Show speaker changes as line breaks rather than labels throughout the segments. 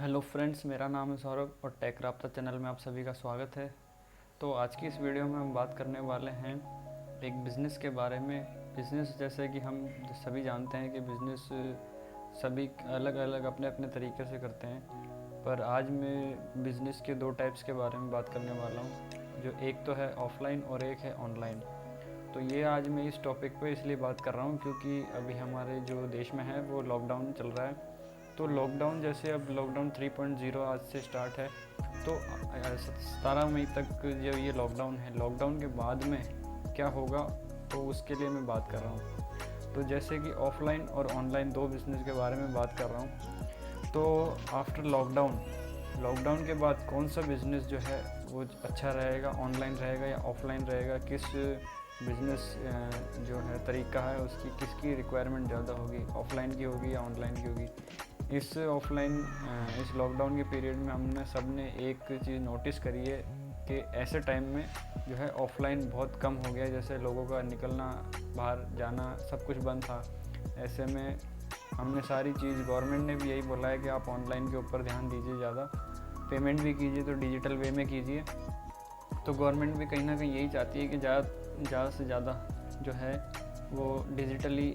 Hello friends, मेरा नाम है सौरभ और टेक राब्ता चैनल में आप सभी का स्वागत है। तो आज की इस वीडियो में हम बात करने वाले हैं एक बिज़नेस के बारे में। बिज़नेस जैसे कि हम सभी जानते हैं कि बिज़नेस सभी अलग अलग अपने अपने तरीके से करते हैं, पर आज मैं बिज़नेस के दो टाइप्स के बारे में बात करने वाला हूँ, जो एक तो है ऑफ़लाइन और एक है ऑनलाइन। तो ये आज मैं इस टॉपिक पे इसलिए बात कर रहा हूँ क्योंकि अभी हमारे जो देश में है वो लॉकडाउन चल रहा है। तो लॉकडाउन जैसे अब लॉकडाउन 3.0 आज से स्टार्ट है, तो 17 मई तक जो ये लॉकडाउन है, लॉकडाउन के बाद में क्या होगा तो उसके लिए मैं बात कर रहा हूँ। तो जैसे कि ऑफ़लाइन और ऑनलाइन दो बिज़नेस के बारे में बात कर रहा हूँ। तो आफ्टर लॉकडाउन के बाद कौन सा बिज़नेस जो है वो अच्छा रहेगा, ऑनलाइन रहेगा या ऑफ़लाइन रहेगा, किस बिज़नेस जो है तरीका है उसकी किसकी रिक्वायरमेंट ज़्यादा होगी, ऑफ़लाइन की होगी या ऑनलाइन की होगी। इस लॉकडाउन के पीरियड में हमने सब ने एक चीज़ नोटिस करी है कि ऐसे टाइम में जो है ऑफ़लाइन बहुत कम हो गया। जैसे लोगों का निकलना, बाहर जाना सब कुछ बंद था। ऐसे में हमने सारी चीज़, गवर्नमेंट ने भी यही बोला है कि आप ऑनलाइन के ऊपर ध्यान दीजिए, ज़्यादा पेमेंट भी कीजिए तो डिजिटल वे में कीजिए। तो गवर्नमेंट भी कहीं ना कहीं यही चाहती है कि ज़्यादा से ज़्यादा जो है वो डिजिटली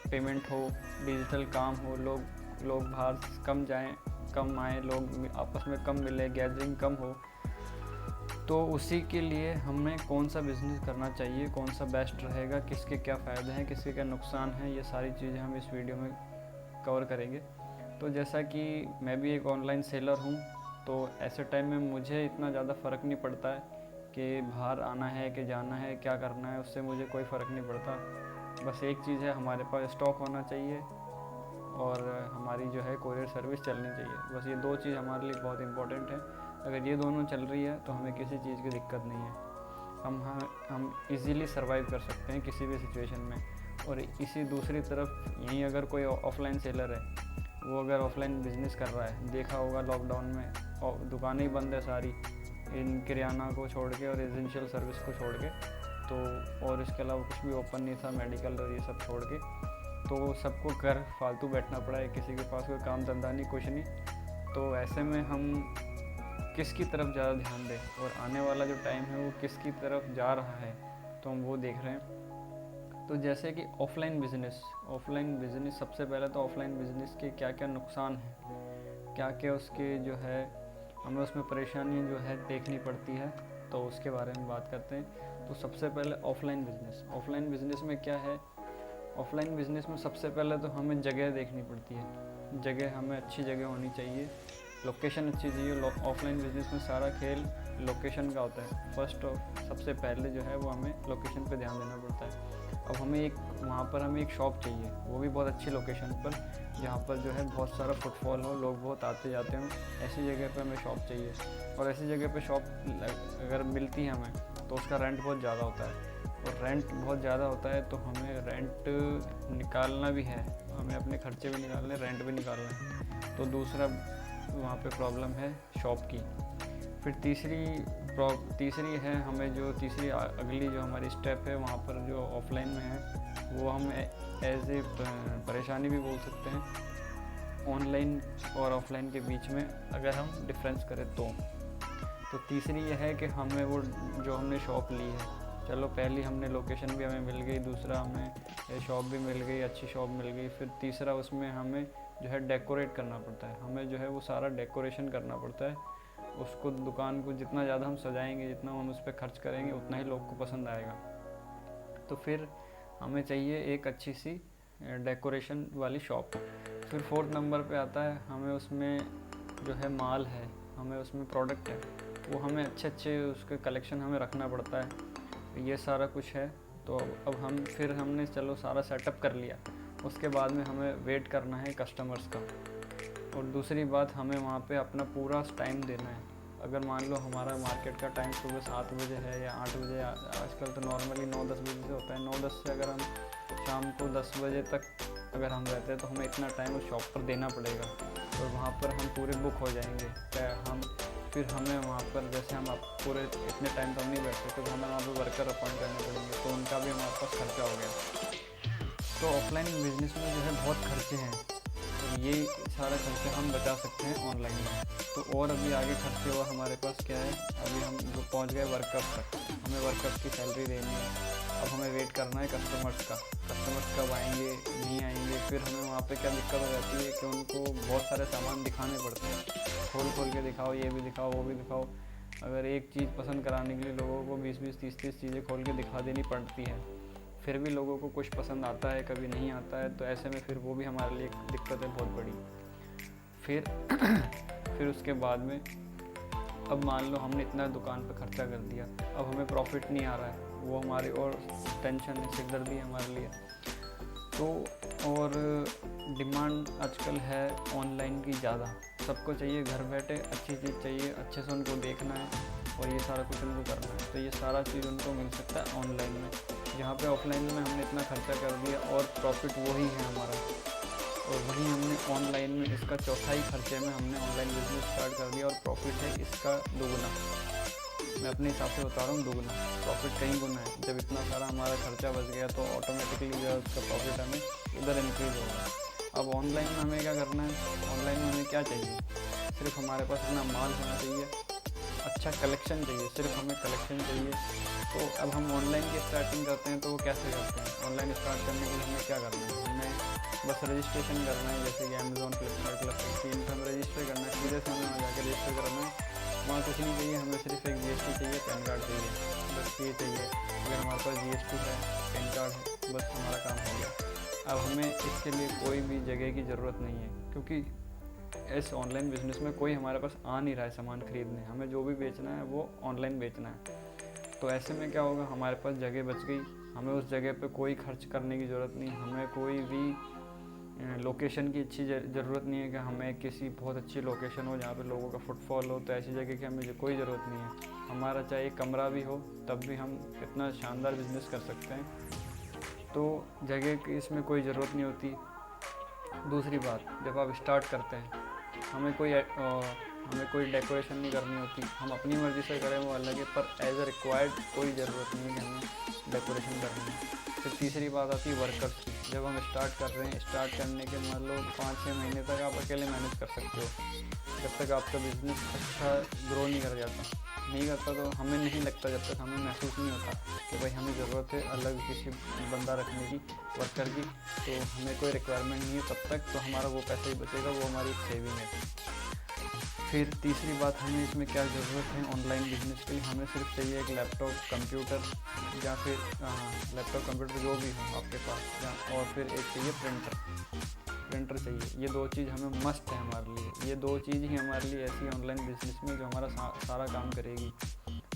पेमेंट हो, डिजिटल काम हो, लोग बाहर कम जाएं, कम आएँ, लोग आपस में कम मिले, गैदरिंग कम हो। तो उसी के लिए हमें कौन सा बिज़नेस करना चाहिए, कौन सा बेस्ट रहेगा, किसके क्या फ़ायदे हैं, किसके क्या नुकसान हैं, ये सारी चीज़ें हम इस वीडियो में कवर करेंगे। तो जैसा कि मैं भी एक ऑनलाइन सेलर हूँ, तो ऐसे टाइम में मुझे इतना ज़्यादा फ़र्क नहीं पड़ता है कि बाहर आना है कि जाना है, क्या करना है, उससे मुझे कोई फ़र्क नहीं पड़ता। बस एक चीज़ है, हमारे पास स्टॉक होना चाहिए और हमारी जो है कोरियर सर्विस चलनी चाहिए। बस ये दो चीज़ हमारे लिए बहुत इंपॉर्टेंट है। अगर ये दोनों चल रही है तो हमें किसी चीज़ की दिक्कत नहीं है। हम इजीली सर्वाइव कर सकते हैं किसी भी सिचुएशन में। और इसी दूसरी तरफ यहीं अगर कोई ऑफ़लाइन सेलर है, वो अगर ऑफ़लाइन बिज़नेस कर रहा है, देखा होगा लॉकडाउन में दुकानें ही बंद है सारी, इन किराना को छोड़ के और एसेंशियल सर्विस को छोड़ के, तो और इसके अलावा कुछ भी ओपन नहीं था, मेडिकल और ये सब छोड़ के। तो सबको घर फालतू बैठना पड़ा है, किसी के पास कोई काम धंधा नहीं, कुछ नहीं। तो ऐसे में हम किसकी तरफ ज़्यादा ध्यान दें और आने वाला जो टाइम है वो किसकी तरफ जा रहा है, तो हम वो देख रहे हैं। तो जैसे कि ऑफ़लाइन बिज़नेस सबसे पहले तो ऑफ़लाइन बिज़नेस के क्या क्या नुकसान हैं, क्या क्या उसके जो है हमें उसमें परेशानी जो है देखनी पड़ती है, तो उसके बारे में बात करते हैं। तो सबसे पहले ऑफ़लाइन बिज़नेस में क्या है, ऑफ़लाइन बिज़नेस में सबसे पहले तो हमें जगह देखनी पड़ती है। जगह हमें अच्छी जगह होनी चाहिए, लोकेशन अच्छी चाहिए। ऑफ़लाइन बिज़नेस में सारा खेल लोकेशन का होता है। सबसे पहले जो है वो हमें लोकेशन पे ध्यान देना पड़ता है। अब वहाँ पर हमें एक शॉप चाहिए, वो भी बहुत अच्छी लोकेशन पर, जहाँ पर जो है बहुत सारा फुटफॉल हो, लोग बहुत आते जाते हों। ऐसी जगह पर हमें शॉप चाहिए। और ऐसी जगह पर शॉप अगर मिलती है हमें, तो उसका रेंट बहुत ज़्यादा होता है। और रेंट बहुत ज़्यादा होता है तो हमें रेंट निकालना भी है, हमें अपने खर्चे भी निकालने, रेंट भी निकालना है। तो दूसरा वहाँ पे प्रॉब्लम है शॉप की। फिर तीसरी है हमें जो अगली जो हमारी स्टेप है वहाँ पर जो ऑफ़लाइन में है, वो हम एज ए परेशानी भी बोल सकते हैं ऑनलाइन और ऑफ़लाइन के बीच में अगर हम डिफरेंस करें तो तीसरी यह है कि हमें वो जो हमने शॉप ली है, चलो पहली हमने लोकेशन भी हमें मिल गई, दूसरा हमें शॉप भी मिल गई, अच्छी शॉप मिल गई, फिर तीसरा उसमें हमें जो है डेकोरेट करना पड़ता है। हमें जो है वो सारा डेकोरेशन करना पड़ता है। उसको, दुकान को जितना ज़्यादा हम सजाएंगे, जितना हम उस पर खर्च करेंगे, उतना ही लोग को पसंद आएगा। तो फिर हमें चाहिए एक अच्छी सी डेकोरेशन वाली शॉप। फिर 4th नंबर पे आता है हमें उसमें जो है माल है, हमें उसमें प्रोडक्ट है, वो हमें अच्छे उसके कलेक्शन हमें रखना पड़ता है। ये सारा कुछ है। तो अब हमने चलो सारा सेटअप कर लिया, उसके बाद में हमें वेट करना है कस्टमर्स का। और दूसरी बात, हमें वहाँ पे अपना पूरा टाइम देना है। अगर मान लो हमारा मार्केट का टाइम सुबह 7 बजे है या 8 बजे, आजकल तो नॉर्मली 9-10 बजे से होता है। 9-10 से अगर हम शाम को 10 बजे तक अगर हम रहते हैं तो हमें इतना टाइम उस शॉप पर देना पड़ेगा। और वहाँ पर हम पूरे बुक हो जाएंगे। फिर हमें वहाँ पर, जैसे हम पूरे इतने टाइम तो हम नहीं बैठ सकते, तो हमें वहाँ पर वर्कर अपॉइंट करने पड़ेंगे, तो उनका भी हमारे पास खर्चा हो गया। तो ऑफ़लाइन बिज़नेस में जो है बहुत खर्चे हैं। तो ये सारा खर्चा हम बचा सकते हैं ऑनलाइन में। तो और अभी आगे खर्चे और हमारे पास क्या है, अभी हम जो पहुंच गए वर्कर्स तक, हमें वर्कर्स की सैलरी देनी है। अब हमें वेट करना है कस्टमर्स का, कस्टमर्स कब आएंगे नहीं आएंगे। फिर हमें वहाँ पे क्या दिक्कत हो जाती है कि उनको बहुत सारे सामान दिखाने पड़ते हैं, खोल खोल के दिखाओ, ये भी दिखाओ वो भी दिखाओ। अगर एक चीज़ पसंद कराने के लिए लोगों को 20-20 30-30 चीज़ें खोल के दिखा देनी पड़ती है, फिर भी लोगों को कुछ पसंद आता है, कभी नहीं आता है। तो ऐसे में फिर वो भी हमारे लिए एक दिक्कत है बहुत बड़ी। फिर उसके बाद में अब मान लो हमने इतना दुकान पे खर्चा कर दिया, अब हमें प्रॉफिट नहीं आ रहा है, वो हमारी और टेंशन है, सिरदर्दी है हमारे लिए। तो और डिमांड आजकल है ऑनलाइन की ज़्यादा, सबको चाहिए घर बैठे अच्छी चीज़ चाहिए, अच्छे से उनको देखना है और ये सारा कुछ उनको करना है। तो ये सारा चीज़ उनको मिल सकता है ऑनलाइन में, जहाँ पे ऑफलाइन में हमने इतना खर्चा कर दिया और प्रॉफिट वही है हमारा। और वहीं हमने ऑनलाइन में इसका चौथाई खर्चे में हमने ऑनलाइन बिजनेस स्टार्ट कर दिया और प्रॉफिट है इसका दुगना। मैं अपने हिसाब से बता रहा हूँ, दुगना प्रॉफिट कहीं गुना है। जब इतना सारा हमारा खर्चा बच गया तो ऑटोमेटिकली जो है उसका प्रॉफिट हमें इधर इंक्रीज होगा। अब ऑनलाइन में हमें क्या करना है, ऑनलाइन में हमें क्या चाहिए, सिर्फ हमारे पास इतना माल होना चाहिए, अच्छा कलेक्शन चाहिए, सिर्फ हमें कलेक्शन चाहिए। तो अब हम ऑनलाइन की स्टार्टिंग करते हैं तो वो कैसे करते हैं, ऑनलाइन स्टार्ट करने के लिए हमें क्या करना है, हमें बस रजिस्ट्रेशन करना है। जैसे कि अमेज़ॉन, फ्लिपकार्ट, क्लब इन पर हमें रजिस्टर करना है, सीधे से हमें वहाँ जाकर रजिस्टर करना है। वहाँ कुछ नहीं चाहिए, हमें सिर्फ एक GST चाहिए, पैन कार्ड चाहिए, बस ये चाहिए। अगर हमारे पास GST है, पैन कार्ड है, बस हमारा काम हो गया। अब हमें इसके लिए कोई भी जगह की ज़रूरत नहीं है, क्योंकि इस ऑनलाइन बिज़नेस में कोई हमारे पास आ नहीं रहा है सामान खरीदने। हमें जो भी बेचना है वो ऑनलाइन बेचना है। तो ऐसे में क्या होगा, हमारे पास जगह बच गई, हमें उस जगह पे कोई खर्च करने की ज़रूरत नहीं, हमें कोई भी लोकेशन की अच्छी ज़रूरत नहीं है कि हमें किसी बहुत अच्छी लोकेशन हो जहाँ पे लोगों का फुटफॉल हो। तो ऐसी जगह की हमें कोई ज़रूरत नहीं है। हमारा चाहे कमरा भी हो तब भी हम इतना शानदार बिज़नेस कर सकते हैं। तो जगह की इसमें कोई ज़रूरत नहीं होती। दूसरी बात, जब आप स्टार्ट करते हैं हमें कोई डेकोरेशन नहीं करनी होती, हम अपनी मर्ज़ी से करें वो अलग है, पर एज अ रिक्वायर्ड कोई ज़रूरत नहीं है कि हमें डेकोरेशन करनी है। फिर तीसरी बात आती है वर्कर्स की। जब हम स्टार्ट कर रहे हैं, स्टार्ट करने के मान लो 5-6 महीने तक आप अकेले मैनेज कर सकते हो, जब तक आपका बिज़नेस अच्छा ग्रो नहीं कर जाता, नहीं करता। तो हमें नहीं लगता, जब तक हमें महसूस नहीं होता कि भाई हमें ज़रूरत है अलग किसी बंदा रखने की, वर्कर की, तो हमें कोई रिक्वायरमेंट नहीं है तब तक, तो हमारा वो पैसा ही बचेगा, वो हमारी सेविंग है। फिर तीसरी बात, हमें इसमें क्या ज़रूरत है ऑनलाइन बिजनेस के लिए, हमें सिर्फ चाहिए एक लैपटॉप, कंप्यूटर, या फिर लैपटॉप कंप्यूटर जो भी हो आपके पास, और फिर एक चाहिए प्रिंटर चाहिए। ये 2 चीज़ हमें मस्ट है हमारे लिए। ये 2 चीज़ ही हमारे लिए ऐसी ऑनलाइन बिजनेस में जो हमारा सारा काम करेगी।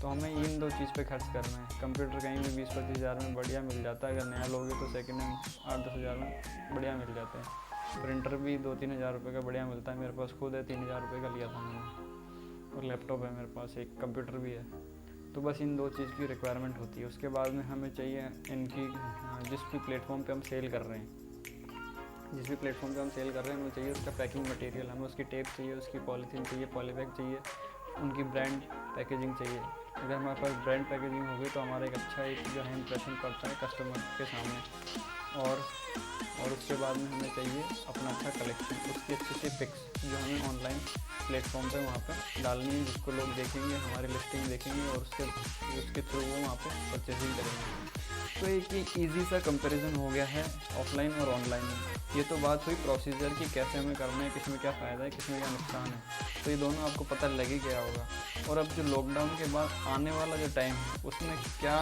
तो हमें इन 2 चीज़ पे खर्च करना है। कंप्यूटर कहीं भी 20-25 हज़ार में बढ़िया मिल जाता है, अगर नया लोगे तो सेकेंड हैंड 8-10 हज़ार में बढ़िया मिल जाता है। प्रिंटर भी 2-3 हज़ार रुपये का बढ़िया मिलता है, मेरे पास खुद है, 3 हज़ार रुपये का लिया था मैंने। और लैपटॉप है मेरे पास, एक कंप्यूटर भी है। तो बस इन 2 चीज़ की रिक्वायरमेंट होती है। उसके बाद में हमें चाहिए इनकी, जिस भी प्लेटफॉर्म पे हम सेल कर रहे हैं, हमें चाहिए उसका पैकिंग मटेरियल, हमें उसकी टेप चाहिए, उसकी पॉलीथीन चाहिए, पॉलीबैग चाहिए, उनकी ब्रांड पैकेजिंग चाहिए। अगर हमारे पास ब्रांड पैकेजिंग होगी तो हमारा एक अच्छा जो है इंप्रेशन पड़ता है कस्टमर के सामने। और उसके बाद में हमें चाहिए अपना अच्छा कलेक्शन, उसकी अच्छी सी पिक्स जो हमें ऑनलाइन प्लेटफॉर्म पे वहाँ पे डालनी है, जिसको लोग देखेंगे, हमारी लिस्टिंग देखेंगे और उसके थ्रू वो वहाँ पे परचेजिंग करेंगे। तो एक ईजी सा कंपैरिजन हो गया है ऑफलाइन और ऑनलाइन में। ये तो बात हुई प्रोसीजर की, कैसे हमें करना है, किस में क्या फ़ायदा है, किस में क्या नुकसान है। तो ये दोनों आपको पता लग ही गया होगा। और अब जो लॉकडाउन के बाद आने वाला जो टाइम है उसमें क्या,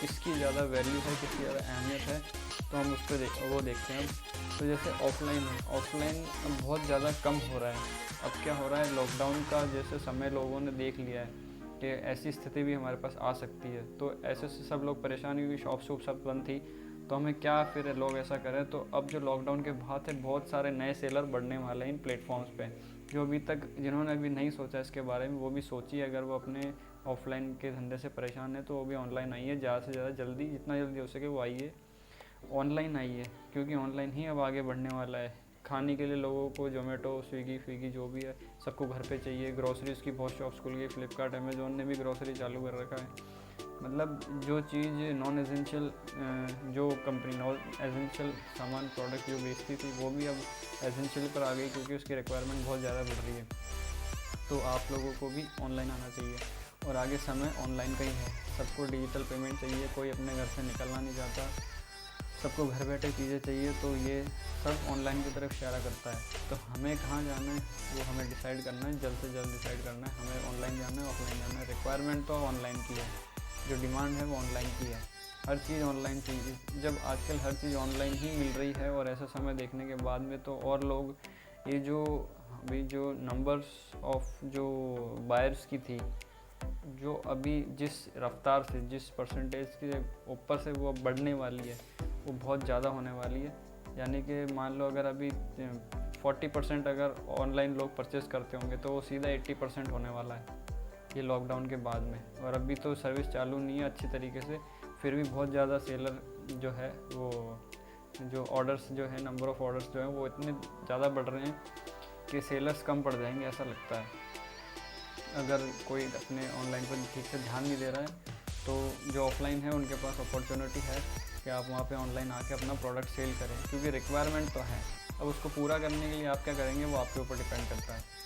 किसकी ज़्यादा वैल्यू है, किसकी ज़्यादा अहमियत है, तो हम उस पर वो देखते हैं। तो जैसे ऑफलाइन अब बहुत ज़्यादा कम हो रहा है। अब क्या हो रहा है, लॉकडाउन का जैसे समय लोगों ने देख लिया है कि ऐसी स्थिति भी हमारे पास आ सकती है, तो ऐसे से सब लोग परेशान हुए, शॉप सब बंद थी, तो हमें क्या फिर लोग ऐसा करें। तो अब जो लॉकडाउन के बाद है, बहुत सारे नए सेलर बढ़ने वाले हैं इन प्लेटफॉर्म्स पे, जो जिन्होंने अभी नहीं सोचा इसके बारे में, वो भी सोचिए। अगर वो अपने ऑफलाइन के धंधे से परेशान है तो वो भी ऑनलाइन आइए, ज़्यादा से ज़्यादा जल्दी, जितना जल्दी हो सके वो आइए, ऑनलाइन आइए, क्योंकि ऑनलाइन ही अब आगे बढ़ने वाला है। खाने के लिए लोगों को जोमेटो, स्विगी जो भी है, सबको घर पे चाहिए। ग्रोसरीज़ की बहुत शॉप्स खुल गई, फ्लिपकार्ट, अमेज़ॉन ने भी ग्रोसरी चालू कर रखा है। मतलब जो चीज़ नॉन एसेंशियल, जो कंपनी नॉन एसेंशियल सामान प्रोडक्ट जो बेचती थी वो भी अब एसेंशियल पर आ गई, क्योंकि उसकी रिक्वायरमेंट बहुत ज़्यादा बढ़ रही है। तो आप लोगों को भी ऑनलाइन आना चाहिए, और आगे समय ऑनलाइन का ही है। सबको डिजिटल पेमेंट चाहिए, कोई अपने घर से निकलना नहीं चाहता, सबको घर बैठे चीज़ें चाहिए, तो ये सब ऑनलाइन की तरफ इशारा करता है। तो हमें कहाँ जाना है वो हमें डिसाइड करना है, जल्द से जल्द डिसाइड करना है, हमें ऑनलाइन जाना है ऑफलाइन जाना है। रिक्वायरमेंट तो ऑनलाइन की है, जो डिमांड है वो ऑनलाइन की है, हर चीज़ ऑनलाइन चाहिए। जब आजकल हर चीज़ ऑनलाइन ही मिल रही है, और ऐसा समय देखने के बाद में तो और लोग ये जो अभी जो नंबर्स ऑफ जो बायर्स की थी, जो अभी जिस रफ्तार से, जिस परसेंटेज के ऊपर से वो अब बढ़ने वाली है, वो बहुत ज़्यादा होने वाली है। यानी कि मान लो अगर अभी 40% अगर ऑनलाइन लोग परचेज़ करते होंगे, तो वो सीधा 80% होने वाला है ये लॉकडाउन के बाद में। और अभी तो सर्विस चालू नहीं है अच्छी तरीके से, फिर भी बहुत ज़्यादा सेलर जो है वो, जो ऑर्डर्स जो है, नंबर ऑफ़ ऑर्डर्स जो है वो इतने ज़्यादा बढ़ रहे हैं कि सेलर्स कम पड़ जाएंगे, ऐसा लगता है। अगर कोई अपने ऑनलाइन पर ठीक से ध्यान नहीं दे रहा है, तो जो ऑफलाइन है उनके पास अपॉर्चुनिटी है कि आप वहाँ पे ऑनलाइन आके अपना प्रोडक्ट सेल करें, क्योंकि रिक्वायरमेंट तो है। अब उसको पूरा करने के लिए आप क्या करेंगे वो आपके ऊपर डिपेंड करता है।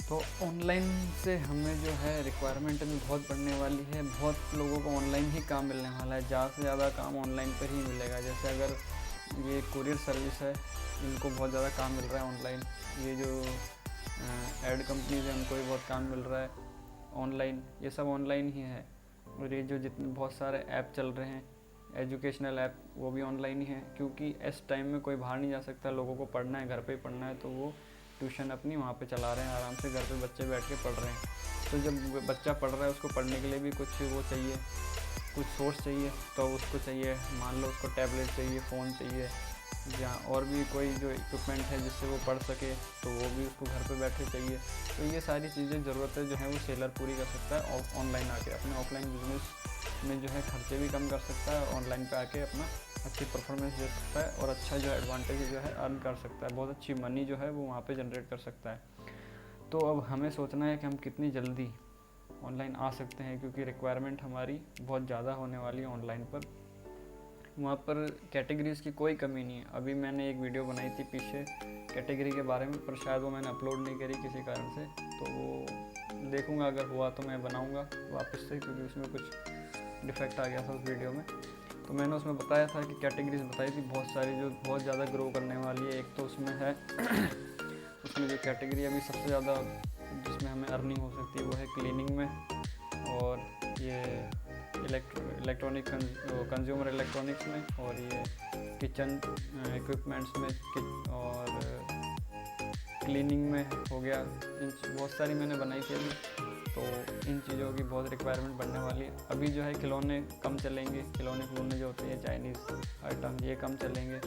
तो ऑनलाइन से हमें जो है रिक्वायरमेंट भी बहुत बढ़ने वाली है, बहुत लोगों को ऑनलाइन ही काम मिलने वाला है, ज़्यादा से ज़्यादा काम ऑनलाइन पर ही मिलेगा। जैसे अगर ये कुरियर सर्विस है, इनको बहुत ज़्यादा काम मिल रहा है ऑनलाइन। ये जो एड कंपनीज है उनको भी बहुत काम मिल रहा है ऑनलाइन, ये सब ऑनलाइन ही है। और ये जो जितने बहुत सारे ऐप चल रहे हैं एजुकेशनल ऐप, वो भी ऑनलाइन ही है, क्योंकि इस टाइम में कोई बाहर नहीं जा सकता, लोगों को पढ़ना है, घर पे ही पढ़ना है, तो वो ट्यूशन अपनी वहाँ पे चला रहे हैं, आराम से घर पे बच्चे बैठ के पढ़ रहे हैं। तो जब बच्चा पढ़ रहा है उसको पढ़ने के लिए भी कुछ वो चाहिए, कुछ सोर्स चाहिए, तो उसको चाहिए, मान लो उसको टैबलेट चाहिए, फ़ोन चाहिए, या और भी कोई जो इक्विपमेंट है जिससे वो पढ़ सके, तो वो भी उसको घर पे बैठे चाहिए। तो ये सारी चीज़ें ज़रूरतें जो है वो सेलर पूरी कर सकता है ऑनलाइन आके। अपने ऑफलाइन बिजनेस में जो है खर्चे भी कम कर सकता है, और ऑनलाइन पे आके अपना अच्छी परफॉर्मेंस दे सकता है, और अच्छा जो एडवांटेज जो है अर्न कर सकता है, बहुत अच्छी मनी जो है वो वहाँ पे जनरेट कर सकता है। तो अब हमें सोचना है कि हम कितनी जल्दी ऑनलाइन आ सकते हैं, क्योंकि रिक्वायरमेंट हमारी बहुत ज़्यादा होने वाली है ऑनलाइन पर। वहाँ पर कैटेगरीज़ की कोई कमी नहीं है। अभी मैंने एक वीडियो बनाई थी पीछे कैटेगरी के बारे में, पर शायद वो मैंने अपलोड नहीं करी किसी कारण से, तो वो देखूँगा, अगर हुआ तो मैं बनाऊँगा वापस से, क्योंकि उसमें कुछ डिफेक्ट आ गया था उस वीडियो में। तो मैंने उसमें बताया था कि कैटेगरीज बताई थी बहुत सारी जो बहुत ज़्यादा ग्रो करने वाली है। एक तो उसमें है उसमें जो कैटेगरी अभी सबसे ज़्यादा जिसमें हमें अर्निंग हो सकती है वो है क्लीनिंग में, और ये इलेक्ट्रॉनिक कंज्यूमर इलेक्ट्रॉनिक्स में, और ये किचन इक्विपमेंट्स में, और क्लीनिंग में हो गया। इन बहुत सारी मैंने बनाई थी अभी, तो इन चीज़ों की बहुत रिक्वायरमेंट बढ़ने वाली है। अभी जो है खिलौने कम चलेंगे, खिलौने जो होते हैं चाइनीज़ आइटम, ये कम चलेंगे,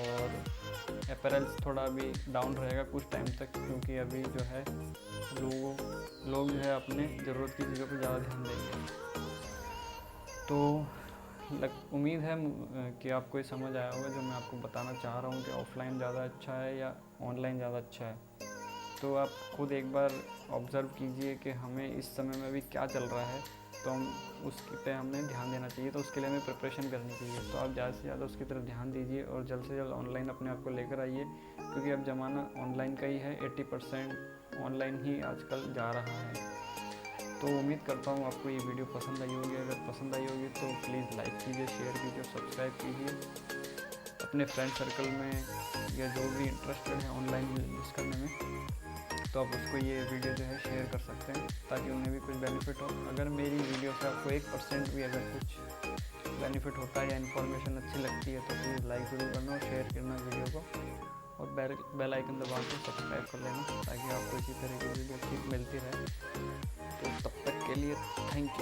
और अपैरल्स थोड़ा अभी डाउन रहेगा कुछ टाइम तक, क्योंकि अभी जो है लोग जो है अपने ज़रूरत की चीज़ों पर ज़्यादा ध्यान देंगे। तो उम्मीद है कि आपको ये समझ आया होगा जो मैं आपको बताना चाह रहा हूँ कि ऑफ़लाइन ज़्यादा अच्छा है या ऑनलाइन ज़्यादा अच्छा है। तो आप खुद एक बार ऑब्ज़र्व कीजिए कि हमें इस समय में अभी क्या चल रहा है, तो हम उसके पे हमें ध्यान देना चाहिए, तो उसके लिए हमें प्रिपरेशन करनी चाहिए। तो आप ज़्यादा से ज़्यादा उसकी तरफ ध्यान दीजिए, और जल्द से जल्द ऑनलाइन अपने आप को लेकर आइए, क्योंकि अब ज़माना ऑनलाइन का ही है, 80% ऑनलाइन ही आजकल जा रहा है। तो उम्मीद करता हूँ आपको ये वीडियो पसंद आई होगी। अगर पसंद आई होगी तो प्लीज़ लाइक कीजिए, शेयर कीजिए, सब्सक्राइब कीजिए अपने फ्रेंड सर्कल में, या जो भी इंटरेस्टेड है ऑनलाइन बिजनेस करने में, तो आप उसको ये वीडियो जो है शेयर कर सकते हैं, ताकि उन्हें भी कुछ बेनिफिट हो। अगर मेरी वीडियो से आपको 1% भी अगर कुछ बेनिफिट होता है या इन्फॉर्मेशन अच्छी लगती है, तो प्लीज़ लाइक ज़रूर करना और शेयर करना वीडियो को, और बेल आइकन दबा के सब्सक्राइब कर लेना, ताकि आपको इसी तरह की वीडियो अच्छी मिलती रहे। तो तब तक के लिए थैंक यू।